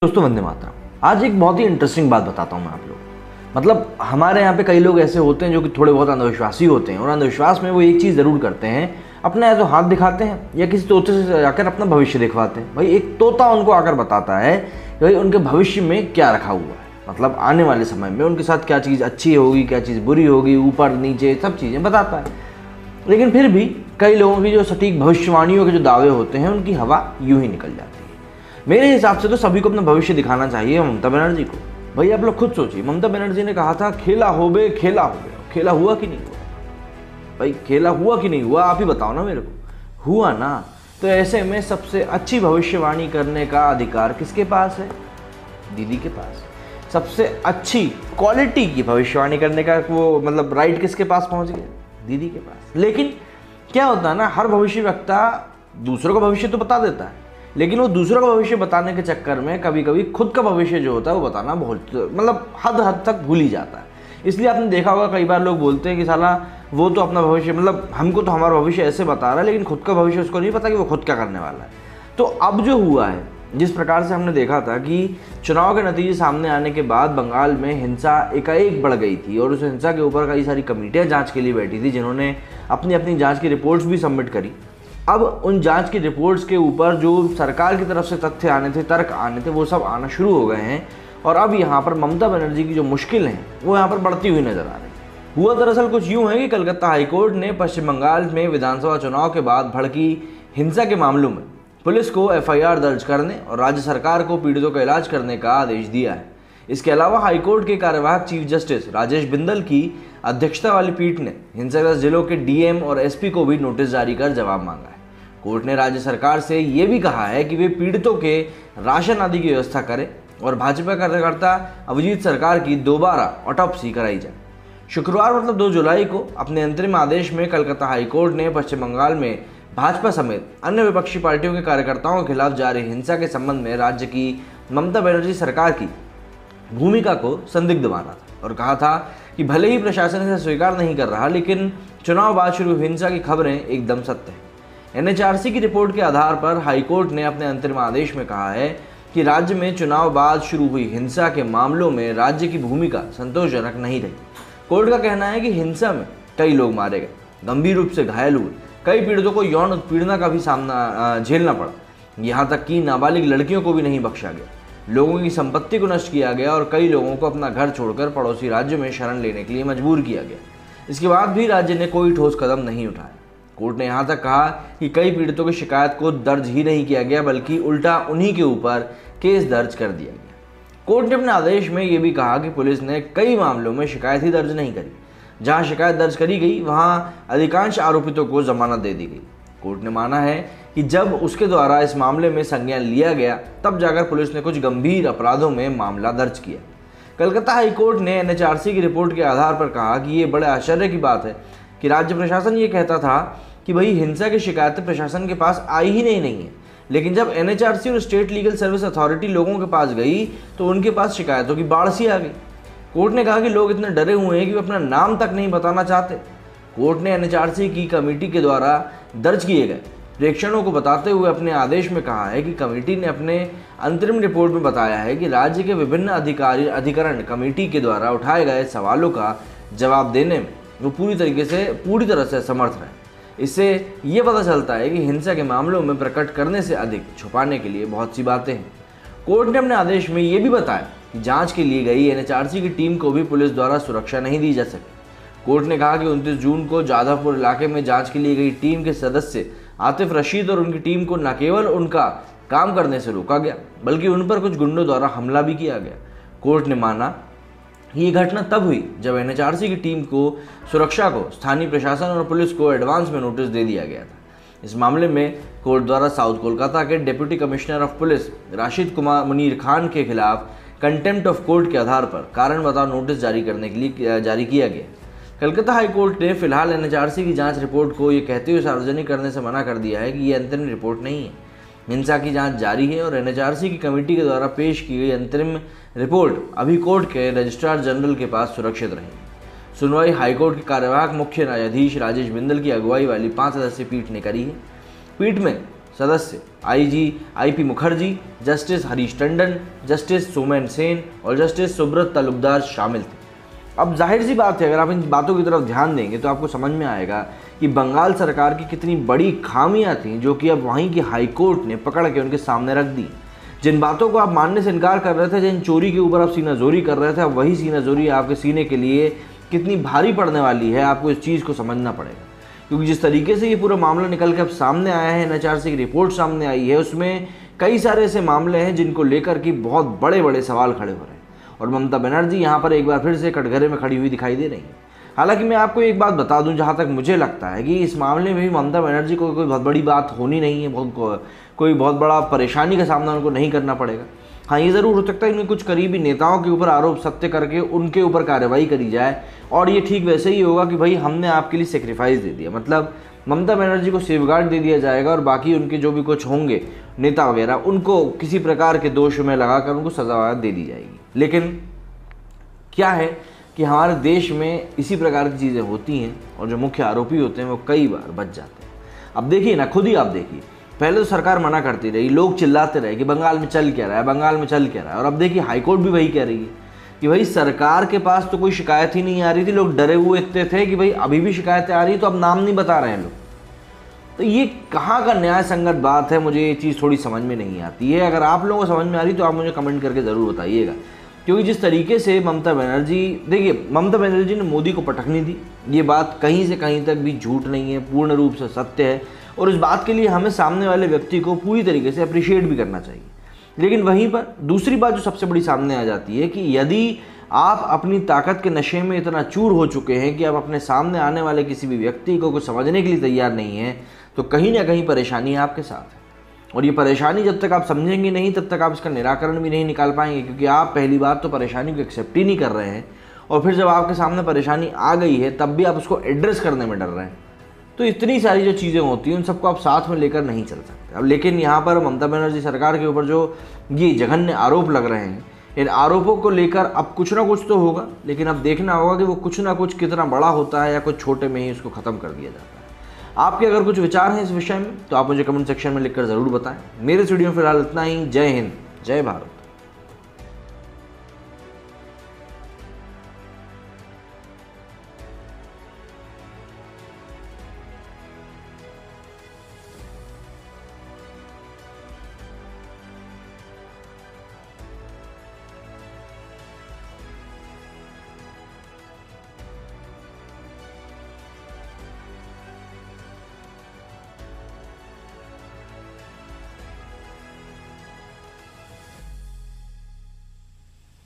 दोस्तों वंदे मातरम। आज एक बहुत ही इंटरेस्टिंग बात बताता हूँ मैं आप लोग। मतलब हमारे यहाँ पे कई लोग ऐसे होते हैं जो कि थोड़े बहुत अंधविश्वासी होते हैं और अंधविश्वास में वो एक चीज़ ज़रूर करते हैं, अपना या तो हाथ दिखाते हैं या किसी तोते से जाकर अपना भविष्य दिखवाते हैं। भाई एक तोता उनको आकर बताता है कि भाई उनके भविष्य में क्या रखा हुआ है, मतलब आने वाले समय में उनके साथ क्या चीज़ अच्छी होगी, क्या चीज़ बुरी होगी, ऊपर नीचे सब चीज़ें बताता है। लेकिन फिर भी कई लोगों की जो सटीक भविष्यवाणियों के जो दावे होते हैं उनकी हवा यूं ही निकल जाती है। मेरे हिसाब से तो सभी को अपना भविष्य दिखाना चाहिए ममता बनर्जी को। भाई आप लोग खुद सोचिए, ममता बनर्जी ने कहा था खेला होबे खेला होबे, खेला हुआ कि नहीं हुआ? भाई खेला हुआ कि नहीं हुआ, आप ही बताओ ना मेरे को। हुआ ना, तो ऐसे में सबसे अच्छी भविष्यवाणी करने का अधिकार किसके पास है? दीदी के पास। सबसे अच्छी क्वालिटी की भविष्यवाणी करने का वो मतलब राइट किसके पास पहुंच गया? दीदी के पास। लेकिन क्या होता है ना, हर भविष्यवक्ता दूसरों का भविष्य तो बता देता है, लेकिन वो दूसरों का भविष्य बताने के चक्कर में कभी कभी खुद का भविष्य जो होता है वो बताना बहुत मतलब हद तक भूल ही जाता है। इसलिए आपने देखा होगा कई बार लोग बोलते हैं कि साला वो तो अपना भविष्य मतलब हमको तो हमारा भविष्य ऐसे बता रहा है, लेकिन खुद का भविष्य उसको नहीं पता कि वो खुद क्या करने वाला है। तो अब जो हुआ है, जिस प्रकार से हमने देखा था कि चुनाव के नतीजे सामने आने के बाद बंगाल में हिंसा एकाएक बढ़ गई थी और उस हिंसा के ऊपर कई सारी कमेटियाँ जाँच के लिए बैठी थी जिन्होंने अपनी अपनी जाँच की रिपोर्ट्स भी सबमिट करी। अब उन जांच की रिपोर्ट्स के ऊपर जो सरकार की तरफ से तथ्य आने थे, तर्क आने थे, वो सब आना शुरू हो गए हैं और अब यहाँ पर ममता बनर्जी की जो मुश्किल है वो यहाँ पर बढ़ती हुई नजर आ रही है। हुआ दरअसल कुछ यूँ है कि कलकत्ता हाईकोर्ट ने पश्चिम बंगाल में विधानसभा चुनाव के बाद भड़की हिंसा के मामलों में पुलिस को एफआईआर दर्ज करने और राज्य सरकार को पीड़ितों का इलाज करने का आदेश दिया है। इसके अलावा हाईकोर्ट के कार्यवाहक चीफ जस्टिस राजेश बिंदल की अध्यक्षता वाली पीठ ने हिंसाग्रस्त जिलों के डीएम और एसपी को भी नोटिस जारी कर जवाब मांगा है। कोर्ट ने राज्य सरकार से ये भी कहा है कि वे पीड़ितों के राशन आदि की व्यवस्था करें और भाजपा कार्यकर्ता अभिजीत सरकार की दोबारा ऑटोप्सी कराई जाए। शुक्रवार मतलब 2 जुलाई को अपने अंतरिम आदेश में कलकत्ता हाईकोर्ट ने पश्चिम बंगाल में भाजपा समेत अन्य विपक्षी पार्टियों के कार्यकर्ताओं के खिलाफ जारी हिंसा के संबंध में राज्य की ममता बनर्जी सरकार की भूमिका को संदिग्ध माना था और कहा था कि भले ही प्रशासन इसे स्वीकार नहीं कर रहा, लेकिन चुनाव बाद शुरू हिंसा की खबरें एकदम सत्य हैं। एनएचआरसी की रिपोर्ट के आधार पर हाईकोर्ट ने अपने अंतरिम आदेश में कहा है कि राज्य में चुनाव बाद शुरू हुई हिंसा के मामलों में राज्य की भूमिका संतोषजनक नहीं रही। कोर्ट का कहना है कि हिंसा में कई लोग मारे गए, गंभीर रूप से घायल हुए, कई पीड़ितों को यौन उत्पीड़न का भी सामना झेलना पड़ा, यहाँ तक कि नाबालिग लड़कियों को भी नहीं बख्शा गया, लोगों की संपत्ति को नष्ट किया गया और कई लोगों को अपना घर छोड़कर पड़ोसी राज्यों में शरण लेने के लिए मजबूर किया गया। इसके बाद भी राज्य ने कोई ठोस कदम नहीं उठाया। कोर्ट ने यहाँ तक कहा कि कई पीड़ितों की शिकायत को दर्ज ही नहीं किया गया, बल्कि उल्टा उन्हीं के ऊपर केस दर्ज कर दिया गया। कोर्ट ने अपने आदेश में ये भी कहा कि पुलिस ने कई मामलों में शिकायत ही दर्ज नहीं करी। जहाँ शिकायत दर्ज करी गई वहाँ अधिकांश आरोपितों को जमानत दे दी गई। कोर्ट ने माना है कि जब उसके द्वारा इस मामले में संज्ञान लिया गया तब जाकर पुलिस ने कुछ गंभीर अपराधों में मामला दर्ज किया। कलकत्ता हाईकोर्ट ने एनएचआरसी की रिपोर्ट के आधार पर कहा कि ये बड़े आश्चर्य की बात है कि राज्य प्रशासन ये कहता था कि भाई हिंसा की शिकायतें प्रशासन के पास आई ही नहीं है, लेकिन जब एनएचआरसी और स्टेट लीगल सर्विस अथॉरिटी लोगों के पास गई तो उनके पास शिकायतों की बाढ़ सी आ गई। कोर्ट ने कहा कि लोग इतने डरे हुए हैं कि वे अपना नाम तक नहीं बताना चाहते। कोर्ट ने एनएचआरसी की कमेटी के द्वारा दर्ज किए गए प्रेक्षणों को बताते हुए अपने आदेश में कहा है कि कमेटी ने अपने अंतरिम रिपोर्ट में बताया है कि राज्य के विभिन्न अधिकरण कमेटी के द्वारा उठाए गए सवालों का जवाब देने में वो पूरी तरह से समर्थ है। इससे ये पता चलता है कि हिंसा के मामलों में प्रकट करने से अधिक छुपाने के लिए बहुत सी बातें हैं। कोर्ट ने अपने आदेश में ये भी बताया कि जांच के लिए गई एनएचआरसी की टीम को भी पुलिस द्वारा सुरक्षा नहीं दी जा सकी। कोर्ट ने कहा कि 29 जून को जाधवपुर इलाके में जांच के लिए गई टीम के सदस्य आतिफ रशीद और उनकी टीम को न केवल उनका काम करने से रोका गया, बल्कि उन पर कुछ गुंडों द्वारा हमला भी किया गया। कोर्ट ने माना ये घटना तब हुई जब एनएचआरसी की टीम को सुरक्षा को स्थानीय प्रशासन और पुलिस को एडवांस में नोटिस दे दिया गया था। इस मामले में कोर्ट द्वारा साउथ कोलकाता के deputy commissioner of police Rashid Kumar Munir Khan के खिलाफ कंटेम्प्ट ऑफ कोर्ट के आधार पर कारण बताओ नोटिस जारी करने के लिए जारी किया गया। कलकत्ता हाईकोर्ट ने फिलहाल एनएचआरसी की जांच रिपोर्ट को ये कहते हुए सार्वजनिक करने से मना कर दिया है कि ये अंतरिम रिपोर्ट नहीं है। हिंसा की जांच जारी है और एनएचआरसी की कमेटी के द्वारा पेश की गई अंतरिम रिपोर्ट अभी कोर्ट के रजिस्ट्रार जनरल के पास सुरक्षित रहेगी। सुनवाई हाईकोर्ट के कार्यवाहक मुख्य न्यायाधीश राजेश बिंदल की अगुवाई वाली 5 सदस्यीय पीठ ने करी है। पीठ में सदस्य IP Mukherjee, justice Harish Tandon, justice Somen Sen और जस्टिस सुब्रत तालुकदार शामिल थे। अब जाहिर सी बात है, अगर आप इन बातों की तरफ ध्यान देंगे तो आपको समझ में आएगा कि बंगाल सरकार की कितनी बड़ी खामियां थीं जो कि अब वहीं की हाई कोर्ट ने पकड़ के उनके सामने रख दी। जिन बातों को आप मानने से इनकार कर रहे थे, जिन चोरी के ऊपर आप सीनाजोरी कर रहे थे, अब वही सीनाजोरी आपके सीने के लिए कितनी भारी पड़ने वाली है, आपको इस चीज़ को समझना पड़ेगा। क्योंकि जिस तरीके से ये पूरा मामला निकल के अब सामने आया है, एनएचआरसी की रिपोर्ट सामने आई है, उसमें कई सारे ऐसे मामले हैं जिनको लेकर के बहुत बड़े बड़े सवाल खड़े हो रहे हैं और ममता बनर्जी यहाँ पर एक बार फिर से कटघरे में खड़ी हुई दिखाई दे रही है। हालांकि मैं आपको एक बात बता दूं, जहाँ तक मुझे लगता है कि इस मामले में भी ममता बनर्जी को कोई बहुत बड़ी बात होनी नहीं है, कोई बहुत बड़ा परेशानी का सामना उनको नहीं करना पड़ेगा। हाँ, ये ज़रूर हो सकता है कि कुछ करीबी नेताओं के ऊपर आरोप सत्य करके उनके ऊपर कार्रवाई करी जाए और ये ठीक वैसे ही होगा कि भाई हमने आपके लिए सेक्रीफाइस दे दिया, मतलब ममता बनर्जी को सेफगार्ड दे दिया जाएगा और बाकी उनके जो भी कुछ होंगे नेता वगैरह उनको किसी प्रकार के दोष में लगाकर उनको सजा दे दी जाएगी। लेकिन क्या है कि हमारे देश में इसी प्रकार की चीज़ें होती हैं और जो मुख्य आरोपी होते हैं वो कई बार बच जाते हैं। अब देखिए ना, खुद ही आप देखिए, पहले तो सरकार मना करती रही, लोग चिल्लाते रहे कि बंगाल में चल क्या रहा है, बंगाल में चल क्या रहा है, और अब देखिए हाईकोर्ट भी वही कह रही है कि भाई सरकार के पास तो कोई शिकायत ही नहीं आ रही थी, लोग डरे हुए इतने थे कि भाई अभी भी शिकायतें आ रही तो अब नाम नहीं बता रहे हैं लोग। तो ये कहाँ का न्याय संगत बात है, मुझे ये चीज़ थोड़ी समझ में नहीं आती है। अगर आप लोगों को समझ में आ रही तो आप मुझे कमेंट करके ज़रूर बताइएगा। क्योंकि जिस तरीके से ममता बनर्जी, देखिए ममता बनर्जी ने मोदी को पटकनी दी, ये बात कहीं से कहीं तक भी झूठ नहीं है, पूर्ण रूप से सत्य है और इस बात के लिए हमें सामने वाले व्यक्ति को पूरी तरीके से अप्रिशिएट भी करना चाहिए। लेकिन वहीं पर दूसरी बात जो सबसे बड़ी सामने आ जाती है कि यदि आप अपनी ताकत के नशे में इतना चूर हो चुके हैं कि आप अपने सामने आने वाले किसी भी व्यक्ति को कुछ समझने के लिए तैयार नहीं हैं, तो कहीं ना कहीं परेशानी आपके साथ है। और ये परेशानी जब तक आप समझेंगे नहीं तब तक आप इसका निराकरण भी नहीं निकाल पाएंगे, क्योंकि आप पहली बात तो परेशानी को एक्सेप्ट ही नहीं कर रहे हैं और फिर जब आपके सामने परेशानी आ गई है तब भी आप उसको एड्रेस करने में डर रहे हैं। तो इतनी सारी जो चीज़ें होती हैं उन सबको आप साथ में लेकर नहीं चल सकते। अब लेकिन यहाँ पर ममता बनर्जी सरकार के ऊपर जो ये जघन्य आरोप लग रहे हैं, इन आरोपों को लेकर अब कुछ ना कुछ तो होगा, लेकिन अब देखना होगा कि वो कुछ ना कुछ कितना बड़ा होता है या कुछ छोटे में ही उसको ख़त्म कर दिया जाता है। आपके अगर कुछ विचार हैं इस विषय में तो आप मुझे कमेंट सेक्शन में लिखकर ज़रूर बताएं। मेरे वीडियो में फिलहाल इतना ही। जय हिंद, जय भारत।